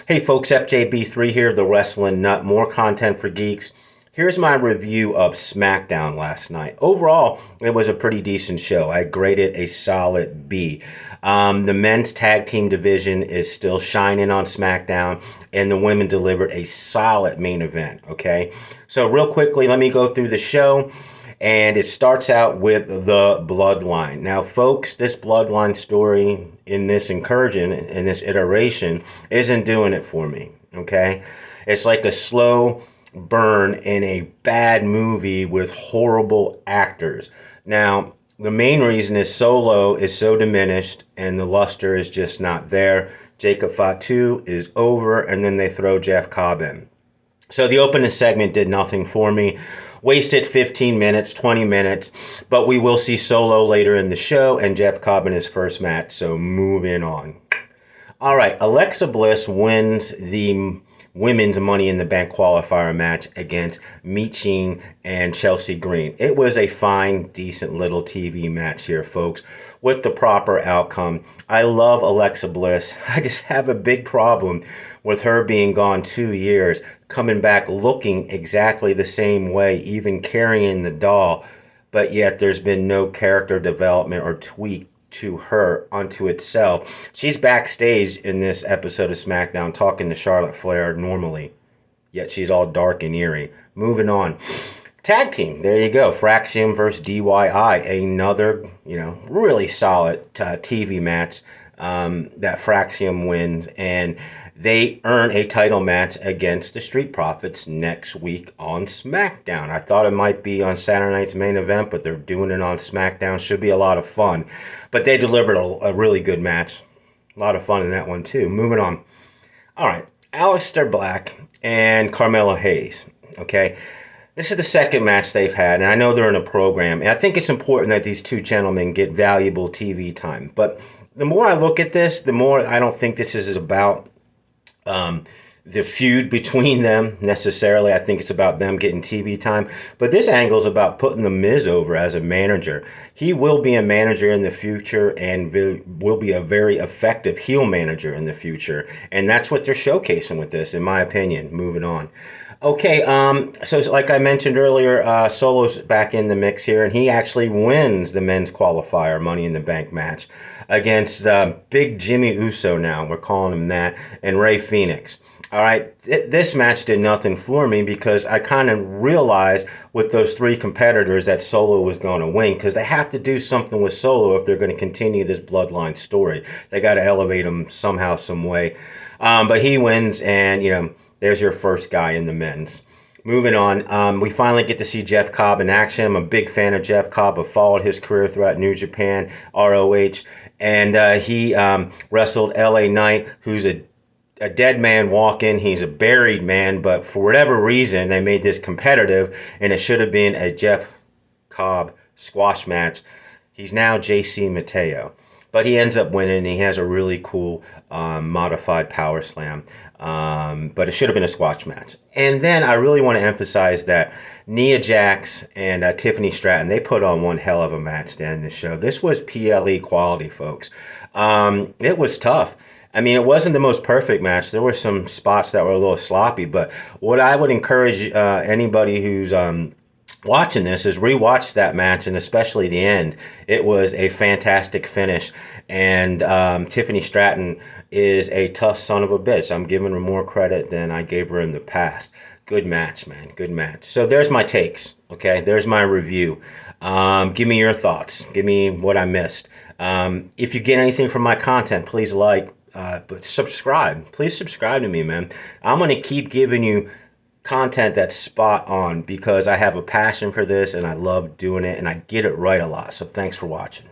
Hey folks, FJB3 here, the Wrestling Nut. More content for geeks. Here's my review of Smackdown last night. Overall, it was a pretty decent show. I graded a solid B. The men's tag team division is still shining on SmackDown, and the women delivered a solid main event. Okay, so real quickly, let me go through the show. And it starts out with the bloodline. Now, folks, this bloodline story in this incursion, in this iteration, isn't doing it for me. Okay? It's like a slow burn in a bad movie with horrible actors. Now, the main reason is Solo is so diminished and the luster is just not there. Jacob Fatu is over, and then they throw Jeff Cobb in. So the opening segment did nothing for me. Wasted 15 minutes, 20 minutes, but we will see Solo later in the show and Jeff Cobb in his first match, so moving on. All right, Alexa Bliss wins the women's Money in the Bank qualifier match against Michin and Chelsea Green. It was a fine, decent little TV match here, folks, with the proper outcome. I love Alexa Bliss. I just have a big problem with her being gone 2 years, coming back looking exactly the same way, even carrying the doll, but yet there's been no character development or tweak to her unto itself. She's backstage in this episode of SmackDown talking to Charlotte Flair normally, yet she's all dark and eerie. Moving on. Tag team, there you go. Fraxium versus DYI, another, really solid TV match that Fraxium wins, and they earn a title match against the Street Profits next week on SmackDown. I thought it might be on Saturday night's main event, but they're doing it on SmackDown. Should be a lot of fun. But they delivered a really good match. A lot of fun in that one, too. Moving on. All right. Aleister Black and Carmelo Hayes. Okay. This is the second match they've had, and I know they're in a program. And I think it's important that these two gentlemen get valuable TV time. But the more I look at this, the more I don't think this is about the feud between them necessarily. I think it's about them getting TV time. But this angle is about putting The Miz over as a manager. He will be a manager in the future and will be a very effective heel manager in the future. And that's what they're showcasing with this, in my opinion. Moving on. Okay, so like I mentioned earlier, Solo's back in the mix here, and he actually wins the men's qualifier Money in the Bank match against Big Jimmy Uso now. We're calling him that, and Rey Fenix. All right, this match did nothing for me because I kind of realized with those three competitors that Solo was going to win, because they have to do something with Solo if they're going to continue this bloodline story. They got to elevate him somehow, some way. But he wins, and, there's your first guy in the men's. Moving on, we finally get to see Jeff Cobb in action. I'm a big fan of Jeff Cobb. I've followed his career throughout New Japan, ROH, and he wrestled LA Knight, who's a dead man walking. He's a buried man, but for whatever reason, they made this competitive, and it should have been a Jeff Cobb squash match. He's now JC Mateo, but he ends up winning, and he has a really cool modified power slam. But it should have been a squash match. And then I really want to emphasize that Nia Jax and Tiffany Stratton, they put on one hell of a match to end the show. This was PLE quality, folks. It was tough. I mean, it wasn't the most perfect match. There were some spots that were a little sloppy, but what I would encourage anybody who's watching this is rewatch that match, and especially the end. It was a fantastic finish, and Tiffany Stratton is a tough son of a bitch. I'm giving her more credit than I gave her in the past. Good match, man. Good match. So there's my takes. Okay, there's my review. Give me your thoughts. Give me what I missed. If you get anything from my content, please but subscribe. Please subscribe to me, man. I'm going to keep giving you content that's spot on because I have a passion for this and I love doing it and I get it right a lot. So thanks for watching.